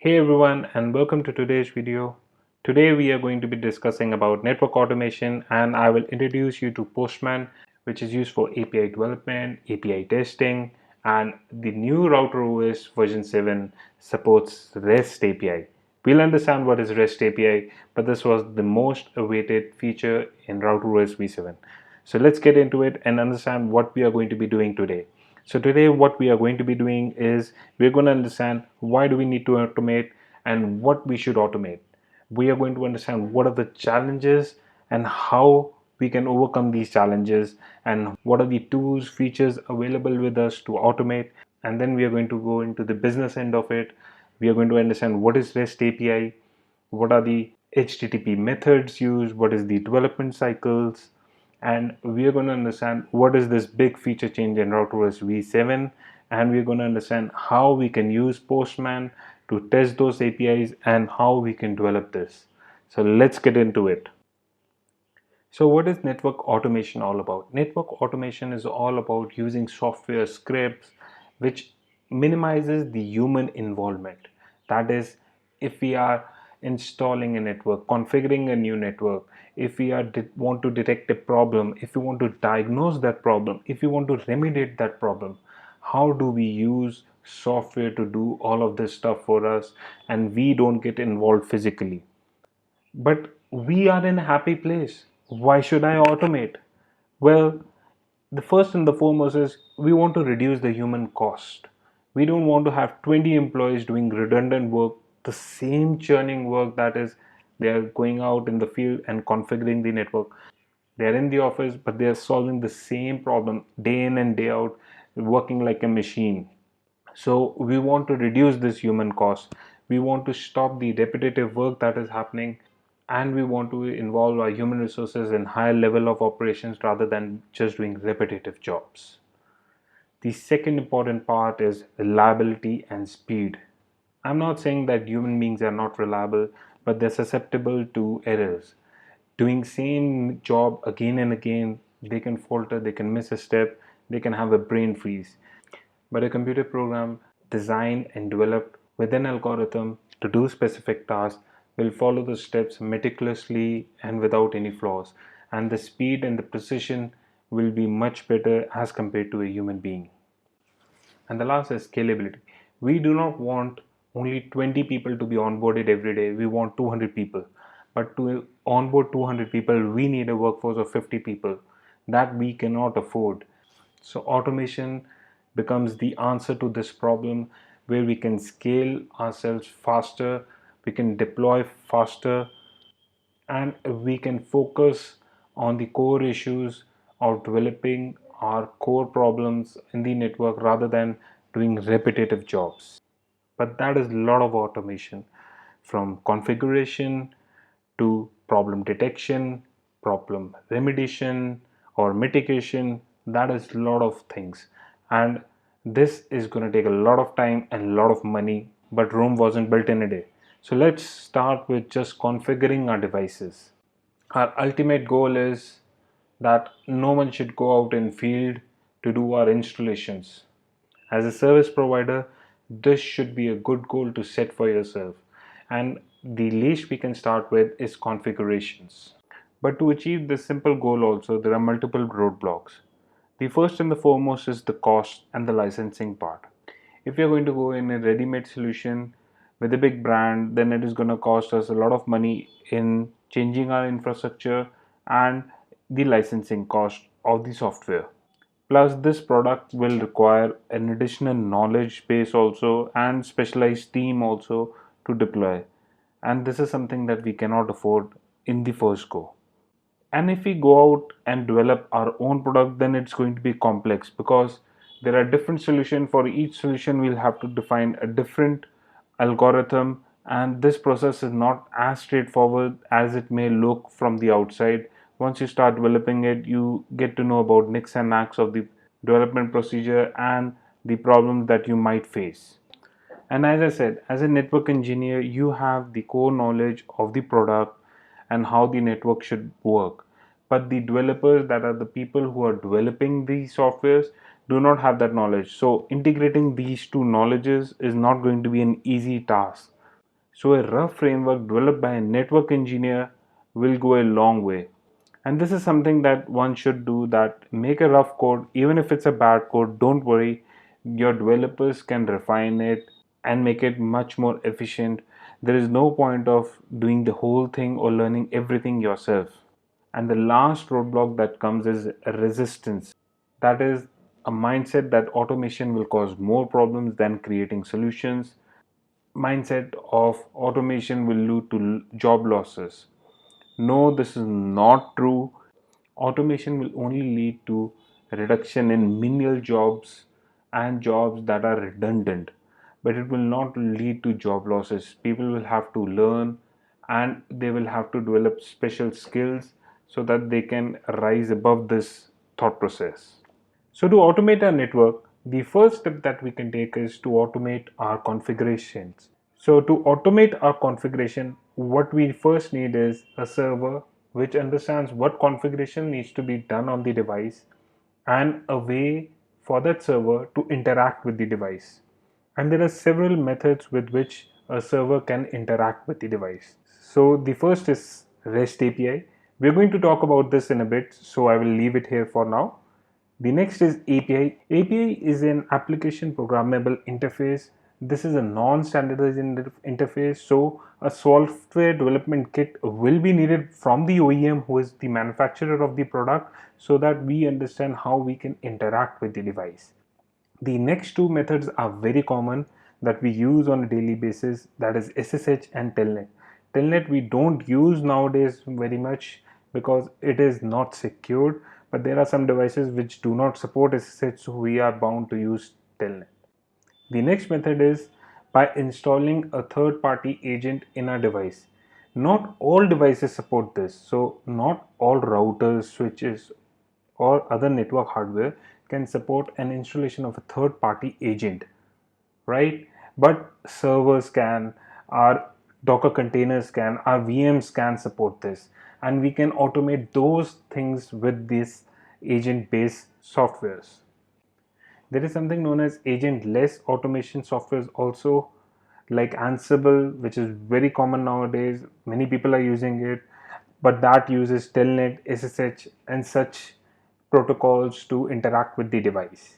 Hey everyone, and welcome to today's video. Today we are going to be discussing about network automation, and I will introduce you to Postman, which is used for API development, API testing, and the new RouterOS version 7 supports REST API. We'll understand what is REST API, but this was the most awaited feature in RouterOS v7. So let's get into it and understand what we are going to be doing today. So today what we are going to be doing is we're going to understand why do we need to automate and what we should automate. We are going to understand what are the challenges and how we can overcome these challenges and what are the tools, features available with us to automate. And then we are going to go into the business end of it. We are going to understand what is REST API, what are the HTTP methods used, what is the development cycles, and we are going to understand what is this big feature change in RouterOS v7, and we're going to understand how we can use Postman to test those APIs and how we can develop this. So let's get into it. So what is network automation all about? Network automation is all about using software scripts which minimizes the human involvement. That is, if we are installing a network, configuring a new network, if we want to detect a problem, if we want to diagnose that problem, if we want to remediate that problem, how do we use software to do all of this stuff for us and we don't get involved physically? But we are in a happy place. Why should I automate? Well, the first and the foremost is we want to reduce the human cost. We don't want to have 20 employees doing redundant work, the same churning work, that is, they are going out in the field and configuring the network. They are in the office, but they are solving the same problem day in and day out, working like a machine. So we want to reduce this human cost. We want to stop the repetitive work that is happening, and we want to involve our human resources in higher level of operations rather than just doing repetitive jobs. The second important part is reliability and speed. I'm not saying that human beings are not reliable, but they're susceptible to errors. Doing same job again and again, they can falter, they can miss a step, they can have a brain freeze. But a computer program designed and developed with an algorithm to do specific tasks will follow the steps meticulously and without any flaws, and the speed and the precision will be much better as compared to a human being. And the last is scalability. We do not want only 20 people to be onboarded every day. We want 200 people. But to onboard 200 people, we need a workforce of 50 people that we cannot afford. So automation becomes the answer to this problem, where we can scale ourselves faster, we can deploy faster, and we can focus on the core issues of developing our core problems in the network rather than doing repetitive jobs. But that is a lot of automation, from configuration to problem detection, problem remediation or mitigation. That is a lot of things, and this is going to take a lot of time and a lot of money, but Rome wasn't built in a day. So let's start with just configuring our devices. Our ultimate goal is that no one should go out in field to do our installations. As a service provider, this should be a good goal to set for yourself, and the least we can start with is configurations. But to achieve this simple goal also, there are multiple roadblocks. The first and the foremost is the cost and the licensing part. If you're going to go in a ready-made solution with a big brand, then it is going to cost us a lot of money in changing our infrastructure and the licensing cost of the software. Plus, this product will require an additional knowledge base also and specialized team also to deploy. And this is something that we cannot afford in the first go. And if we go out and develop our own product, then it's going to be complex because there are different solutions. For each solution, we'll have to define a different algorithm, and this process is not as straightforward as it may look from the outside. Once you start developing it, you get to know about nicks and knacks of the development procedure and the problems that you might face. And as I said, as a network engineer, you have the core knowledge of the product and how the network should work. But the developers, that are the people who are developing these softwares, do not have that knowledge. So integrating these two knowledges is not going to be an easy task. So a rough framework developed by a network engineer will go a long way. And this is something that one should do, that make a rough code. Even if it's a bad code, don't worry, your developers can refine it and make it much more efficient. There is no point of doing the whole thing or learning everything yourself. And the last roadblock that comes is resistance. That is a mindset that automation will cause more problems than creating solutions. Mindset of automation will lead to job losses. No, this is not true. Automation will only lead to reduction in menial jobs and jobs that are redundant, but it will not lead to job losses. People will have to learn and they will have to develop special skills so that they can rise above this thought process. So to automate our network, the first step that we can take is to automate our configurations. So to automate our configuration, what we first need is a server which understands what configuration needs to be done on the device and a way for that server to interact with the device. And there are several methods with which a server can interact with the device. So the first is REST API. We're going to talk about this in a bit, so I will leave it here for now. The next is API. API is an application programmable interface. This is a non-standardized interface, so a software development kit will be needed from the OEM, who is the manufacturer of the product, so that we understand how we can interact with the device. The next two methods are very common that we use on a daily basis, that is SSH and Telnet. Telnet we don't use nowadays very much because it is not secured, but there are some devices which do not support SSH, so we are bound to use Telnet. The next method is by installing a third-party agent in our device. Not all devices support this, so not all routers, switches, or other network hardware can support an installation of a third-party agent, right? But servers can, our Docker containers can, our VMs can support this, and we can automate those things with these agent-based softwares. There is something known as agent-less automation softwares also, like Ansible, which is very common nowadays. Many people are using it, but that uses Telnet, SSH, and such protocols to interact with the device.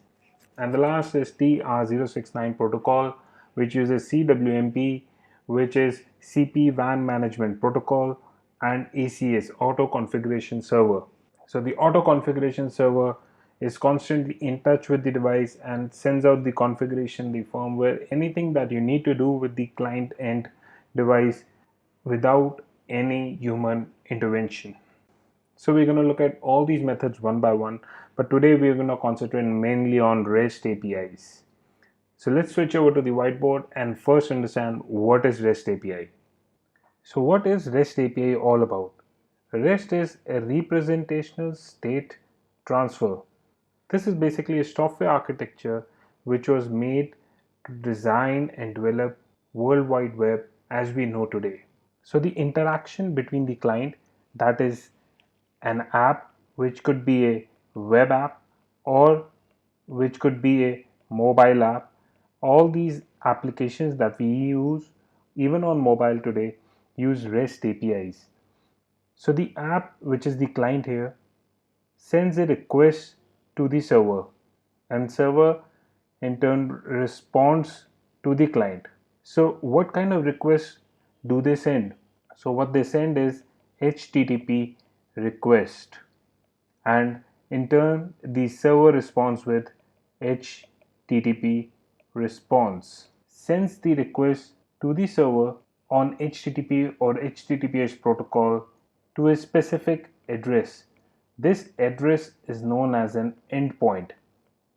And the last is TR069 protocol, which uses CWMP, which is CP WAN Management Protocol, and ACS, Auto Configuration Server. So the auto configuration server is constantly in touch with the device and sends out the configuration, the firmware, anything that you need to do with the client end device without any human intervention. So we're going to look at all these methods one by one, but today we're going to concentrate mainly on REST APIs. So let's switch over to the whiteboard and first understand what is REST API. So what is REST API all about? REST is a representational state transfer. This is basically a software architecture which was made to design and develop World Wide Web as we know today. So the interaction between the client, that is an app, which could be a web app or which could be a mobile app, all these applications that we use even on mobile today use REST APIs. So the app, which is the client here, sends a request to the server, and server in turn responds to the client. So what kind of request do they send? So what they send is HTTP request, and in turn the server responds with HTTP response, sends the request to the server on HTTP or HTTPS protocol to a specific address. This address is known as an endpoint.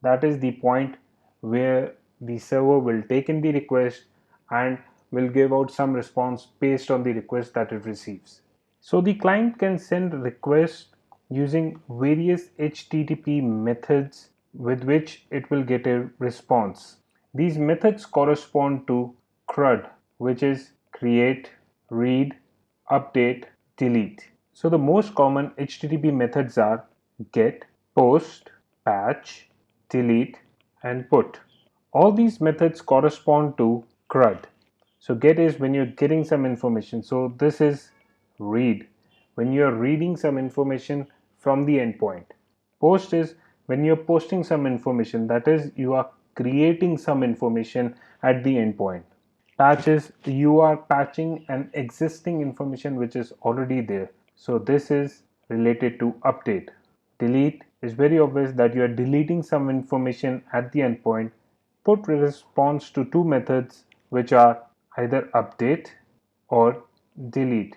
That is the point where the server will take in the request and will give out some response based on the request that it receives. So the client can send requests using various HTTP methods with which it will get a response. These methods correspond to CRUD, which is create, read, update, delete. So the most common HTTP methods are get, post, patch, delete, and put. All these methods correspond to CRUD. So get is when you're getting some information. So this is read, when you're reading some information from the endpoint. Post is when you're posting some information, that is, you are creating some information at the endpoint. Patch is you are patching an existing information which is already there. So this is related to update. Delete is very obvious that you are deleting some information at the endpoint. Put responds to two methods which are either update or delete.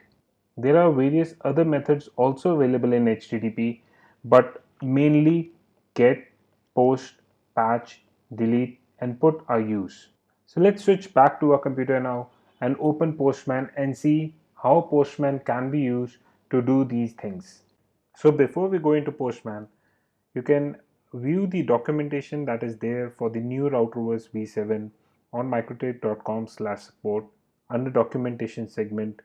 There are various other methods also available in HTTP, but mainly get, post, patch, delete, and put are used. So let's switch back to our computer now and open Postman and see how Postman can be used to do these things. So before we go into Postman, you can view the documentation that is there for the new RouterOS v7 on mikrotik.com/support under documentation segment.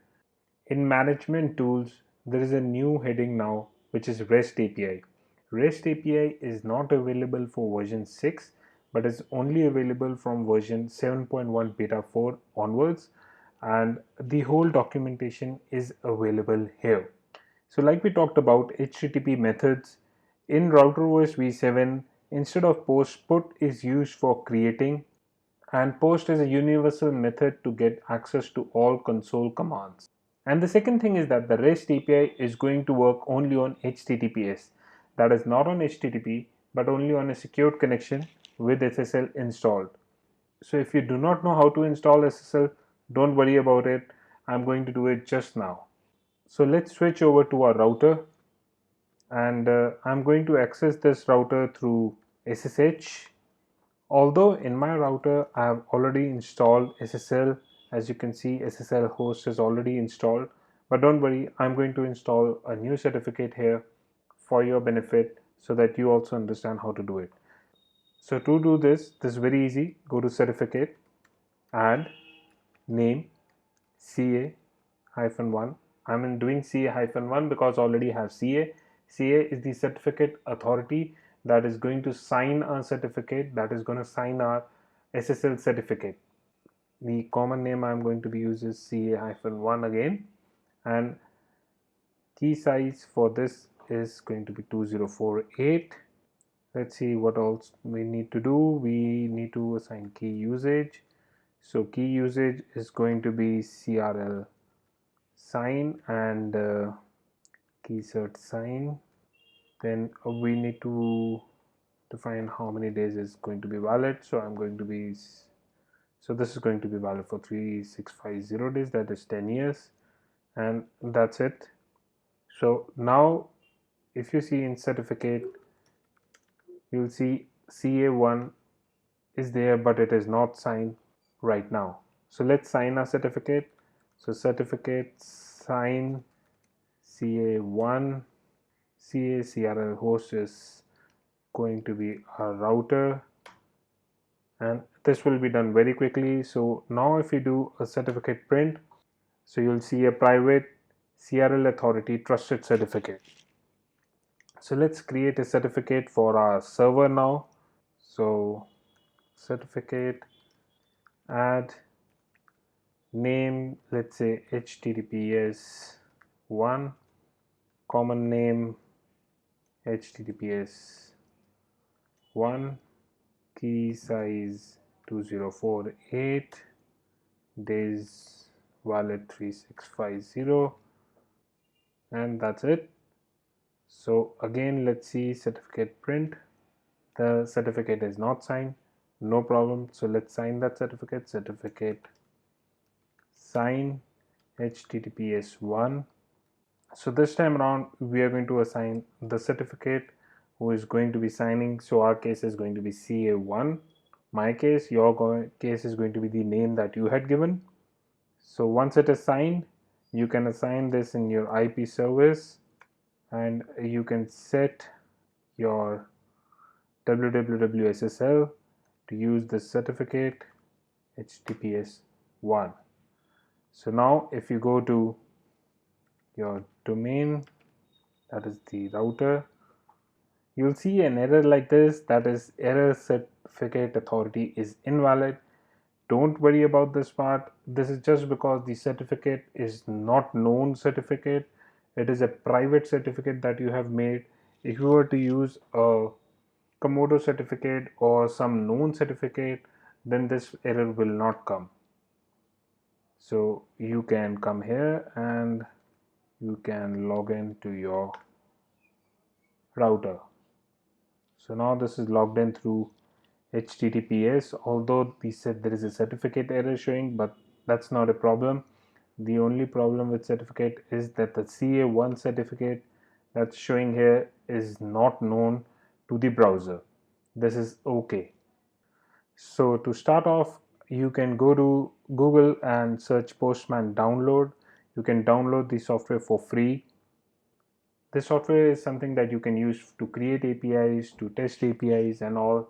In management tools, there is a new heading now which is REST API. REST API is not available for version 6 but is only available from version 7.1 beta 4 onwards, and the whole documentation is available here. So like we talked about HTTP methods, in RouterOS v7 instead of post, put is used for creating, and post is a universal method to get access to all console commands. And the second thing is that the REST API is going to work only on HTTPS, that is not on HTTP but only on a secured connection with SSL installed. So if you do not know how to install SSL, don't worry about it. I'm going to do it just now. So let's switch over to our router, and I'm going to access this router through SSH. Although in my router I have already installed SSL, as you can see SSL host is already installed, but don't worry, I'm going to install a new certificate here for your benefit so that you also understand how to do it. So to do this is very easy. Go to certificate, add name CA-1. I'm doing CA-1 because I already have CA. CA is the certificate authority that is going to sign our certificate, that is going to sign our SSL certificate. The common name I'm going to be using is CA-1 again, and key size for this is going to be 2048. Let's see what else we need to do. We need to assign key usage. So key usage is going to be crl-sign and key-cert-sign. Then we need to define how many days is going to be valid. So this is going to be valid for 3650 days, that is 10 years, and that's it. So now if you see in certificate, you'll see CA1 is there but it is not signed right now. So let's sign our certificate. So certificate sign CA1. ca-crl-host is going to be our router, and this will be done very quickly. So now if you do a certificate print, so you'll see a private CRL authority trusted certificate. So let's create a certificate for our server now. So certificate, add name, let's say HTTPS 1, common name HTTPS 1, key size 2048, days valid 3650, and that's it. So again, let's see certificate print. The certificate is not signed, no problem. So let's sign that certificate. Certificate sign HTTPS 1. So this time around we are going to assign the certificate who is going to be signing. So our case is going to be CA1. My case, your case is going to be the name that you had given. So once it is signed, you can assign this in your IP service, and you can set your www.ssl to use this certificate HTTPS 1. So now if you go to your domain, that is the router, you'll see an error like this, that is error certificate authority is invalid. Don't worry about this part. This is just because the certificate is not known certificate. It is a private certificate that you have made. If you were to use a Komodo certificate or some known certificate, then this error will not come. So you can come here and you can log in to your router. So now this is logged in through HTTPS, although they said there is a certificate error showing, but that's not a problem. The only problem with certificate is that the CA1 certificate that's showing here is not known to the browser. This is okay. So to start off, you can go to Google and search Postman download. You can download the software for free. This software is something that you can use to create APIs, to test APIs and all.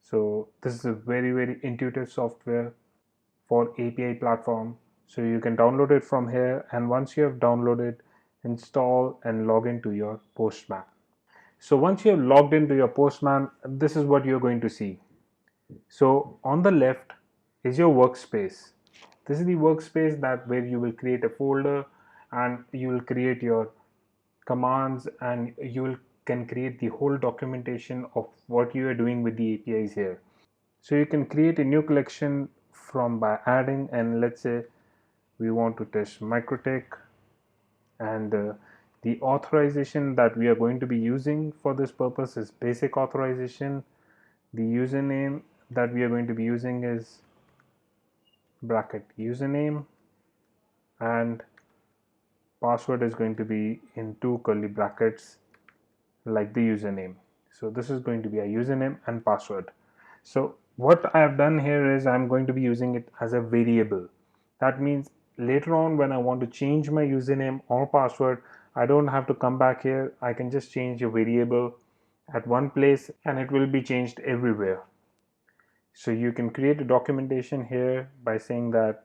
So this is a very intuitive software for API platform. So you can download it from here, and once you have downloaded, install and log into your Postman. So once you have logged into your Postman, this is what you're going to see. So on the left is your workspace. This is the workspace that where you will create a folder and you will create your commands, and you can create the whole documentation of what you are doing with the APIs here. So you can create a new collection from by adding, and let's say we want to test MikroTik, and the authorization that we are going to be using for this purpose is basic authorization. The username that we are going to be using is bracket username, and password is going to be in 2 curly brackets like the username. So this is going to be a username and password. So what I have done here is I'm going to be using it as a variable. That means later on when I want to change my username or password, I don't have to come back here. I can just change a variable at one place and it will be changed everywhere. So you can create a documentation here by saying that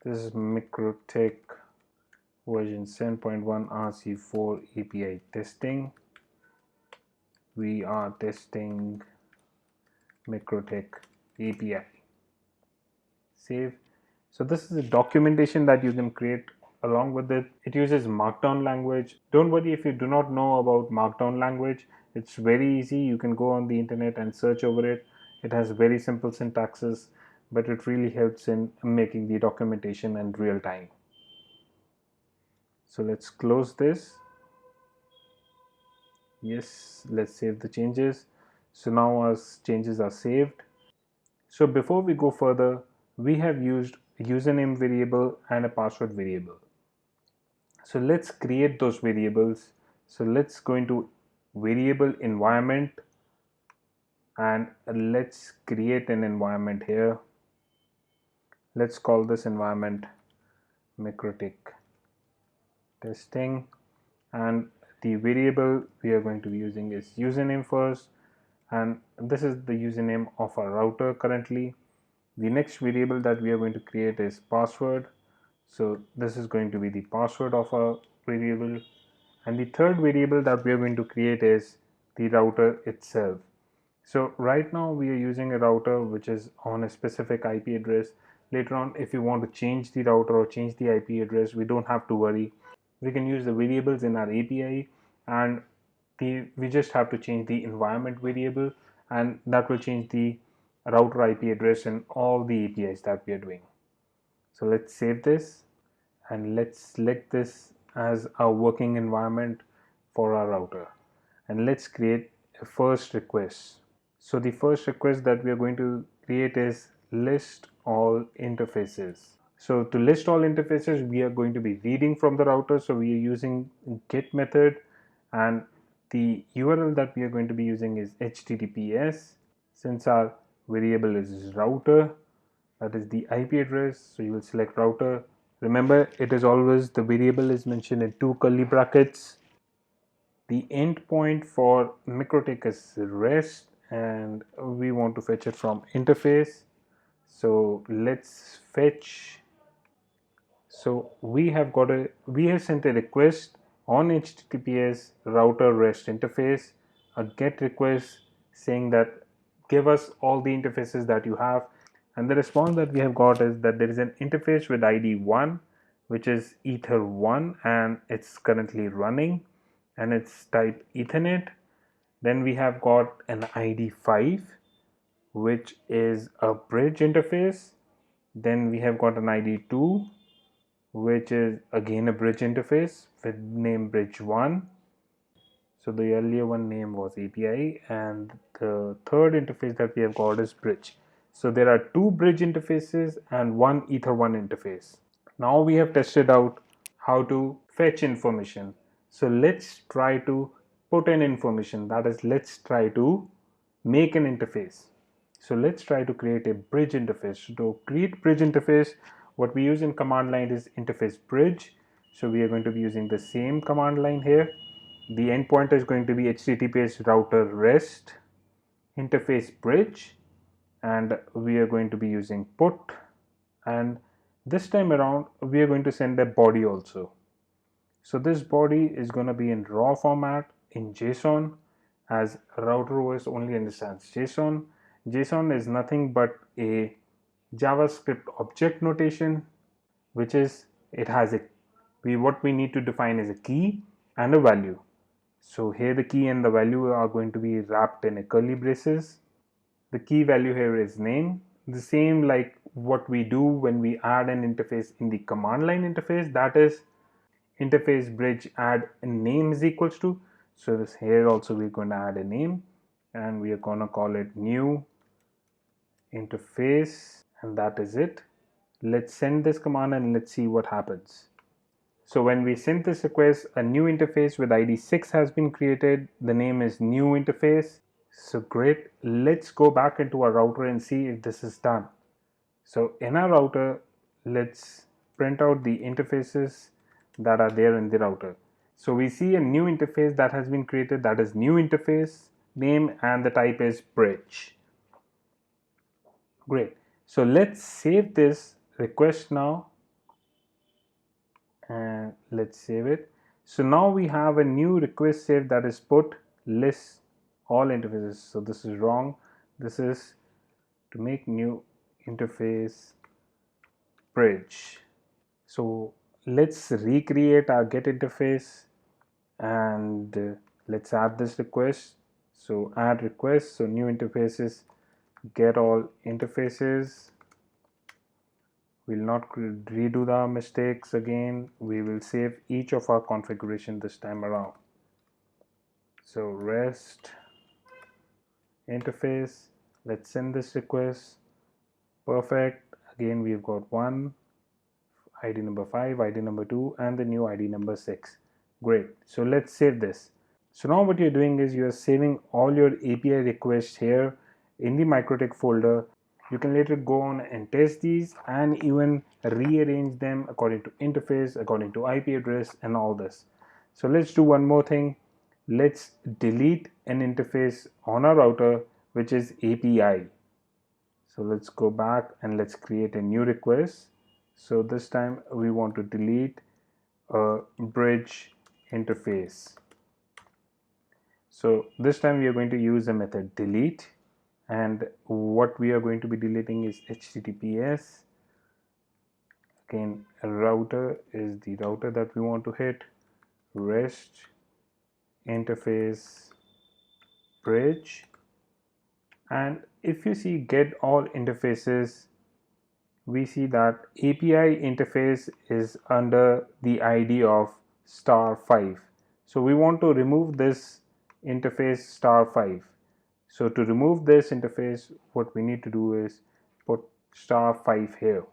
this is MikroTik version 7.1 RC4 API testing. We are testing MikroTik API. Save. So this is a documentation that you can create along with it. It uses Markdown language. Don't worry if you do not know about Markdown language. It's very easy. You can go on the internet and search over it. It has very simple syntaxes, but it really helps in making the documentation in real time. So let's close this. Yes, let's save the changes. So now our changes are saved. So before we go further, we have used a username variable and a password variable. So let's create those variables. So let's go into variable environment and let's create an environment here. Let's call this environment MikroTik testing, and the variable we are going to be using is username first, and this is the username of our router currently. The next variable that we are going to create is password. So this is going to be the password of our variable, and the third variable that we are going to create is the router itself. So right now we are using a router which is on a specific IP address. Later on, if you want to change the router or change the IP address, we don't have to worry. We can use the variables in our API, and we just have to change the environment variable, and that will change the router IP address in all the APIs that we are doing. So let's save this and let's select this as our working environment for our router, and let's create a first request. So the first request that we are going to create is list all interfaces. So to list all interfaces, we are going to be reading from the router. So we are using get method, and the URL that we are going to be using is HTTPS. Since our variable is router, that is the IP address, so you will select router. Remember, it is always the variable is mentioned in 2 curly brackets. The endpoint for MikroTik is REST, and we want to fetch it from interface. So let's fetch. So we have sent a request on HTTPS router REST interface, a GET request saying that give us all the interfaces that you have, And the response that we have got is that there is an interface with ID 1, which is Ether 1, and it's currently running, and it's type Ethernet. Then we have got an ID 5, which is a bridge interface. Then we have got an ID 2, which is again a bridge interface with name bridge 1. So the earlier one name was API, and the third interface that we have got is bridge. So there are two bridge interfaces and one Ether 1 interface. Now we have tested out how to fetch information. So let's try to put in information, that is, let's try to make an interface. So let's try to create a bridge interface. To create bridge interface, what we use in command line is interface bridge. So we are going to be using the same command line here. The endpoint is going to be HTTPS router REST interface bridge, and we are going to be using put, and this time around we are going to send a body also. So this body is going to be in raw format in JSON, as RouterOS only understands JSON. JSON is nothing but a JavaScript object notation, which is, it has a, what we need to define is a key and a value. So here the key and the value are going to be wrapped in a curly braces. The key value here is name, the same like what we do when we add an interface in the command line interface, that is interface bridge add name is equals to. So this here also we're going to add a name, and we are going to call it new interface, and that is it. Let's send this command and let's see what happens. So when we send this request, a new interface with ID 6 has been created. The name is new interface. So great. Let's go back into our router and see if this is done. So in our router, let's print out the interfaces that are there in the router. So we see a new interface that has been created, that is new interface name, and the type is bridge. Great. So let's save this request now, and let's save it. So now we have a new request saved, that is put list all interfaces. So this is wrong. This is to make new interface bridge. So let's recreate our get interface, and let's add this request. So add request, so new interfaces, get all interfaces. We'll not redo the mistakes again. We will save each of our configuration this time around. So REST interface, let's send this request. Perfect. Again, we've got one ID number 5, ID number 2, and the new ID number 6. Great. So let's save this. So now what you're doing is you're saving all your API requests here in the MikroTik folder. You can later go on and test these and even rearrange them according to interface, according to IP address, and all this. So let's do one more thing. Let's delete an interface on our router, which is API. So let's go back and let's create a new request. So this time we want to delete a bridge interface. So this time we are going to use the method delete, and what we are going to be deleting is HTTPS. Again, router is the router that we want to hit, REST interface bridge, and if you see get all interfaces, we see that API interface is under the ID of *5. So we want to remove this interface *5. So to remove this interface, what we need to do is put *5 here.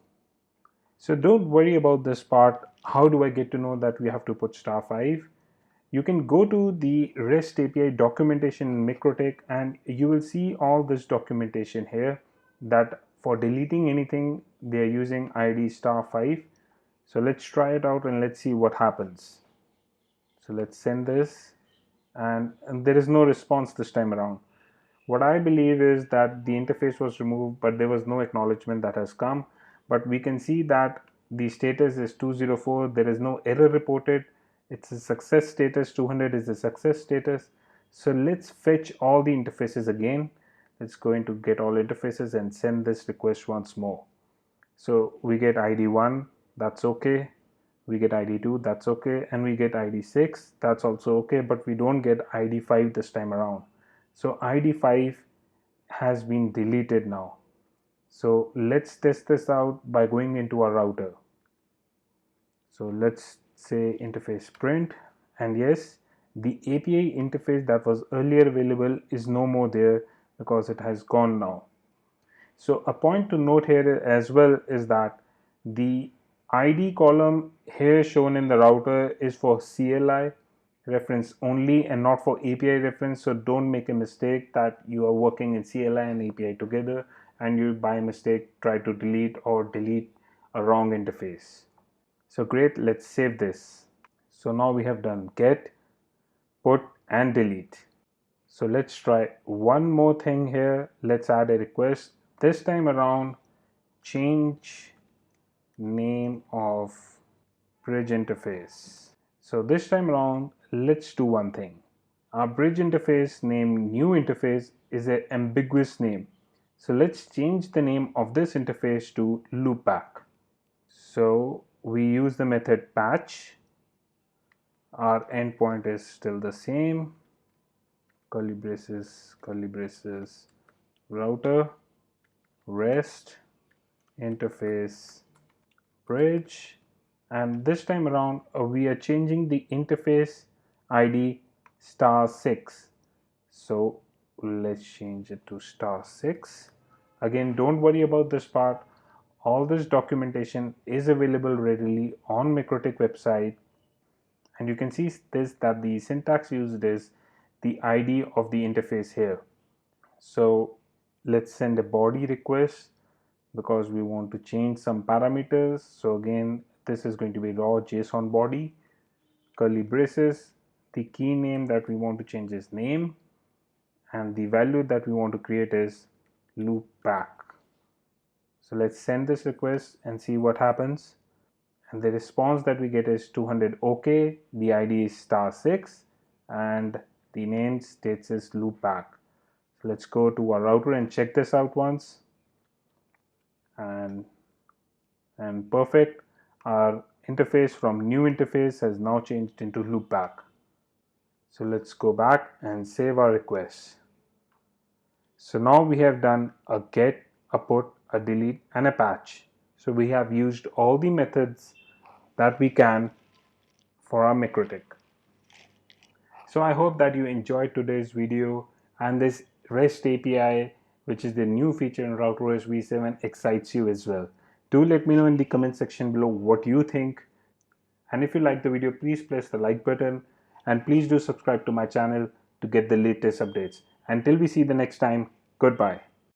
So don't worry about this part. How do I get to know that we have to put *5? You can go to the REST API documentation in MikroTik, and you will see all this documentation here that for deleting anything they are using ID *5. So let's try it out and let's see what happens. So let's send this, and there is no response this time around. What I believe is that the interface was removed, but there was no acknowledgement that has come. But we can see that the status is 204. There is no error reported. It's a success status. 200 is the success status. So let's fetch all the interfaces again. it's going to get all interfaces and send this request once more. So we get ID 1, that's okay. We get ID 2, that's okay. And we get ID 6, that's also okay. But we don't get ID 5 this time around. So ID 5 has been deleted now. So let's test this out by going into our router. So let's say interface print, and yes, the API interface that was earlier available is no more there because it has gone now. So a point to note here as well is that the ID column here shown in the router is for CLI reference only and not for API reference. So don't make a mistake that you are working in CLI and API together and you by mistake try to delete a wrong interface. So great, let's save this. So now we have done get, put and delete. So let's try one more thing here. Let's add a request. This time around, change name of bridge interface. So this time around, let's do one thing. Our bridge interface name new interface is an ambiguous name. So let's change the name of this interface to loopback. So we use the method patch. Our endpoint is still the same. Curly braces, router, rest, interface, bridge, and this time around we are changing the interface ID *6. So let's change it to *6. Again, don't worry about this part. All this documentation is available readily on MikroTik website, and you can see this that the syntax used is the ID of the interface here. So let's send a body request because we want to change some parameters. So again, this is going to be raw JSON body, curly braces, the key name that we want to change is name, and the value that we want to create is loopback. So let's send this request and see what happens. And the response that we get is 200 OK, the ID is *6, and the name states is loopback. So let's go to our router and check this out once. And perfect, our interface from new interface has now changed into loopback. So let's go back and save our request. So now we have done a get, a put, a delete and a patch. So we have used all the methods that we can for our MikroTik. So I hope that you enjoyed today's video and this REST API, which is the new feature in RouterOS v7, excites you as well. Do let me know in the comment section below what you think. And if you like the video, please press the like button and please do subscribe to my channel to get the latest updates. Until we see the next time, goodbye.